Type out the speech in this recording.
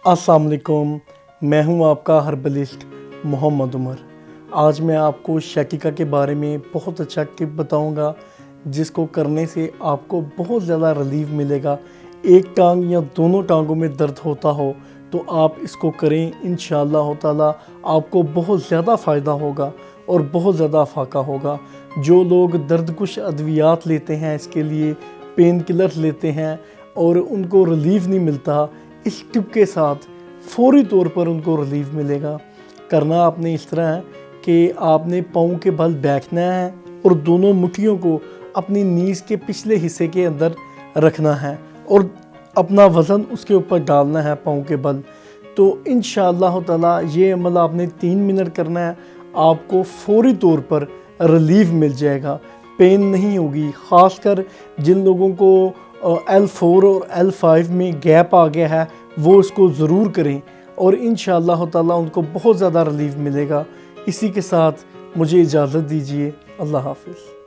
अस्सलाम वालेकुम। मैं हूं आपका हर्बलिस्ट मोहम्मद उमर। आज मैं आपको शकीका के बारे में बहुत अच्छा टिप बताऊंगा जिसको करने से आपको बहुत ज़्यादा रिलीफ मिलेगा। एक टांग या दोनों टांगों में दर्द होता हो तो आप इसको करें, इंशाअल्लाह ताला आपको बहुत ज़्यादा फ़ायदा होगा और बहुत ज़्यादा फाका होगा। जो लोग दर्दकुश अद्वियात लेते हैं, इसके लिए पेन किलर्स लेते हैं और उनको रिलीफ नहीं मिलता, इस टिप के साथ फौरी तौर पर उनको रिलीफ मिलेगा। करना आपने इस तरह है कि आपने पाँव के बल बैठना है और दोनों मुट्ठियों को अपनी नीज़ के पिछले हिस्से के अंदर रखना है और अपना वज़न उसके ऊपर डालना है पाँव के बल। तो इंशाअल्लाह ताला ये अमल आपने 3 मिनट करना है, आपको फौरी तौर पर रिलीफ मिल जाएगा, पेन नहीं होगी। ख़ासकर जिन लोगों को L4 और L5 में गैप आ गया है वो इसको ज़रूर करें और इंशाअल्लाह ताला उनको बहुत ज़्यादा रिलीफ मिलेगा। इसी के साथ मुझे इजाज़त दीजिए। अल्लाह हाफ़िज़।